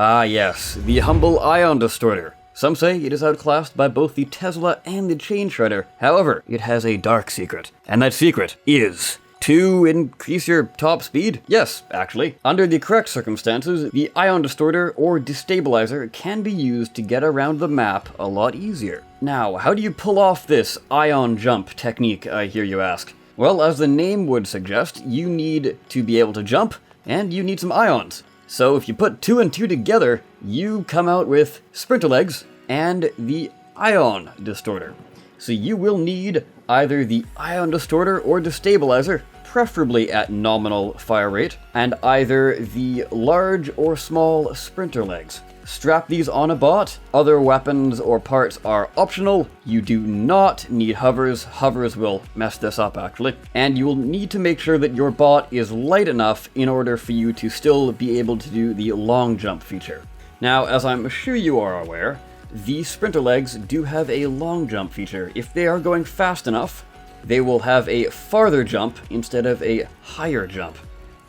Ah yes, the humble Ion Distorter. Some say it is outclassed by both the Tesla and the Chain Shredder. However, it has a dark secret, and that secret is to increase your top speed? Yes, actually. Under the correct circumstances, the Ion Distorter or Destabilizer can be used to get around the map a lot easier. Now, how do you pull off this Ion Jump technique, I hear you ask? Well, as the name would suggest, you need to be able to jump, and you need some ions. So if you put 2 and 2 together, you come out with Sprinter Legs and the Ion Distorter. So you will need either the Ion Distorter or Destabilizer, preferably at nominal fire rate, and either the large or small Sprinter Legs. Strap these on a bot. Other weapons or parts are optional. You do not need hovers. Hovers will mess this up actually. And you will need to make sure that your bot is light enough in order for you to still be able to do the long jump feature. Now, as I'm sure you are aware, the Sprinter Legs do have a long jump feature. If they are going fast enough, they will have a farther jump instead of a higher jump.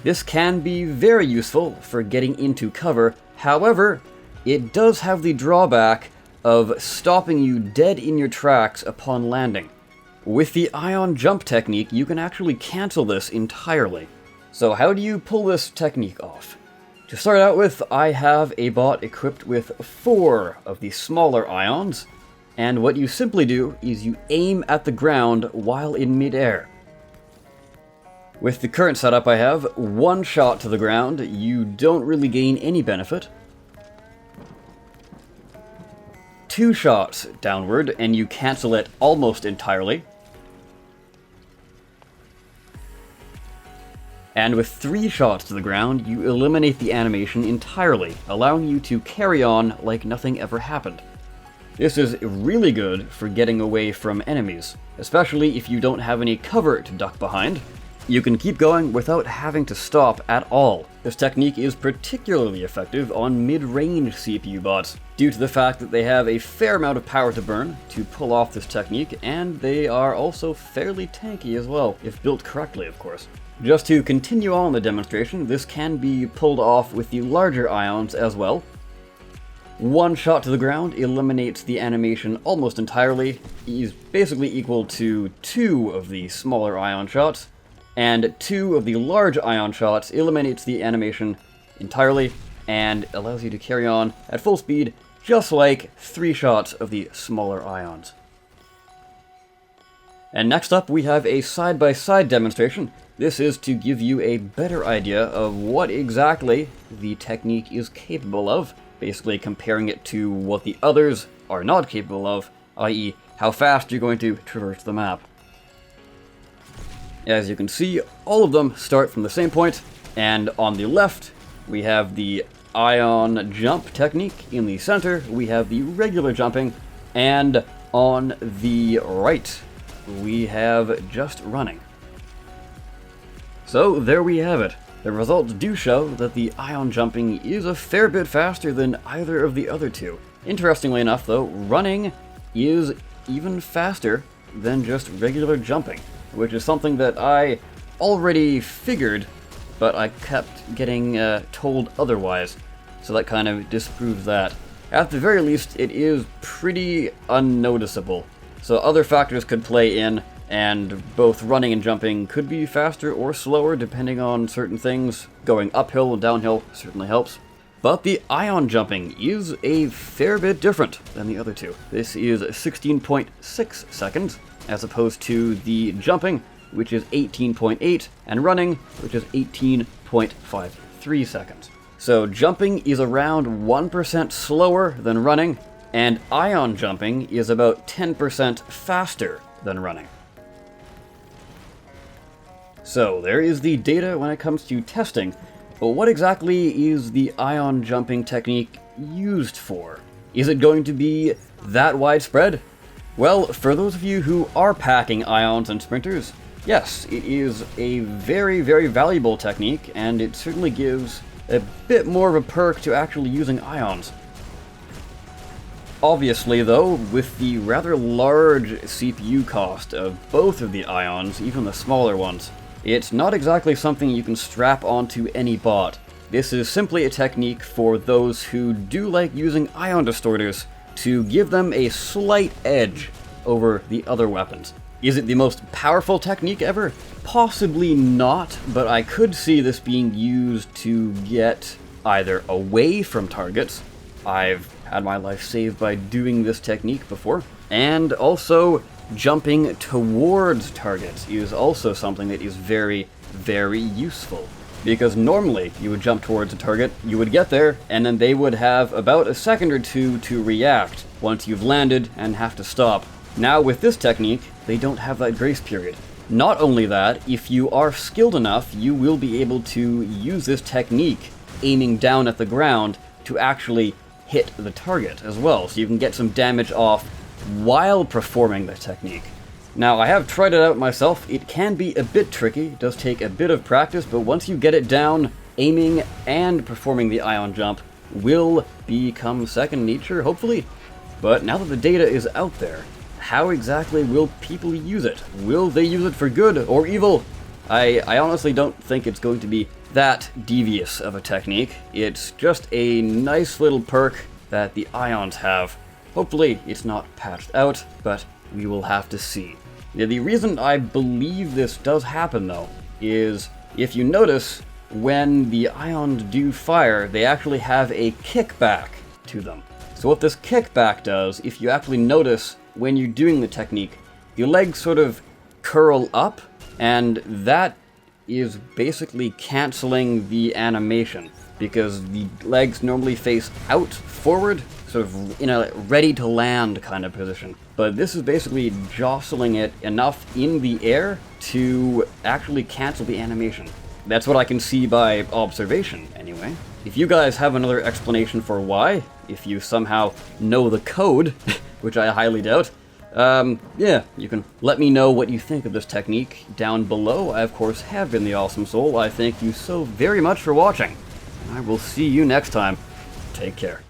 This can be very useful for getting into cover. However, it does have the drawback of stopping you dead in your tracks upon landing. With the Ion Jump technique, you can actually cancel this entirely. So how do you pull this technique off? To start out with, I have a bot equipped with 4 of the smaller ions, and what you simply do is you aim at the ground while in midair. With the current setup I have, 1 shot to the ground, you don't really gain any benefit. 2 shots downward, and you cancel it almost entirely. And with 3 shots to the ground, you eliminate the animation entirely, allowing you to carry on like nothing ever happened. This is really good for getting away from enemies, especially if you don't have any cover to duck behind. You can keep going without having to stop at all. This technique is particularly effective on mid-range CPU bots, due to the fact that they have a fair amount of power to burn to pull off this technique, and they are also fairly tanky as well, if built correctly, of course. Just to continue on the demonstration, this can be pulled off with the larger ions as well. 1 shot to the ground eliminates the animation almost entirely, is basically equal to 2 of the smaller ion shots, and 2 of the large ion shots eliminates the animation entirely and allows you to carry on at full speed, just like 3 shots of the smaller ions. And next up we have a side-by-side demonstration. This is to give you a better idea of what exactly the technique is capable of, basically comparing it to what the others are not capable of, i.e. how fast you're going to traverse the map. As you can see, all of them start from the same point, and on the left we have the Ion Jump technique, in the center we have the regular jumping, and on the right we have just running. So there we have it. The results do show that the Ion Jumping is a fair bit faster than either of the other two. Interestingly enough though, running is even faster than just regular jumping, which is something that I already figured, but I kept getting told otherwise, so that kind of disproves that. At the very least, it is pretty unnoticeable, so other factors could play in, and both running and jumping could be faster or slower depending on certain things. Going uphill and downhill certainly helps. But the Ion Jumping is a fair bit different than the other two. This is 16.6 seconds, as opposed to the jumping, which is 18.8, and running, which is 18.53 seconds. So jumping is around 1% slower than running, and Ion Jumping is about 10% faster than running. So there is the data when it comes to testing, but what exactly is the Ion Jumping technique used for? Is it going to be that widespread? Well, for those of you who are packing ions and sprinters, yes, it is a very, very valuable technique, and it certainly gives a bit more of a perk to actually using ions. Obviously though, with the rather large CPU cost of both of the ions, even the smaller ones, it's not exactly something you can strap onto any bot. This is simply a technique for those who do like using ion distorters to give them a slight edge over the other weapons. Is it the most powerful technique ever? Possibly not, but I could see this being used to get either away from targets. I've had my life saved by doing this technique before. And also, jumping towards targets is also something that is very, very useful. Because normally, you would jump towards a target, you would get there, and then they would have about a second or two to react once you've landed and have to stop. Now with this technique, they don't have that grace period. Not only that, if you are skilled enough, you will be able to use this technique aiming down at the ground to actually hit the target as well, so you can get some damage off while performing the technique. Now, I have tried it out myself. It can be a bit tricky, it does take a bit of practice, but once you get it down, aiming and performing the ion jump will become second nature, hopefully. But now that the data is out there, how exactly will people use it? Will they use it for good or evil? I honestly don't think it's going to be that devious of a technique. It's just a nice little perk that the ions have. Hopefully it's not patched out, but we will have to see. Yeah, the reason I believe this does happen, though, is if you notice, when the ions do fire, they actually have a kickback to them. So what this kickback does, if you actually notice when you're doing the technique, your legs sort of curl up, and that is basically canceling the animation, because the legs normally face out forward, sort of in a ready-to-land kind of position. But this is basically jostling it enough in the air to actually cancel the animation. That's what I can see by observation, anyway. If you guys have another explanation for why, if you somehow know the code, which I highly doubt, yeah, you can let me know what you think of this technique down below. I, of course, have been the Awesome Soul. I thank you so very much for watching. I will see you next time. Take care.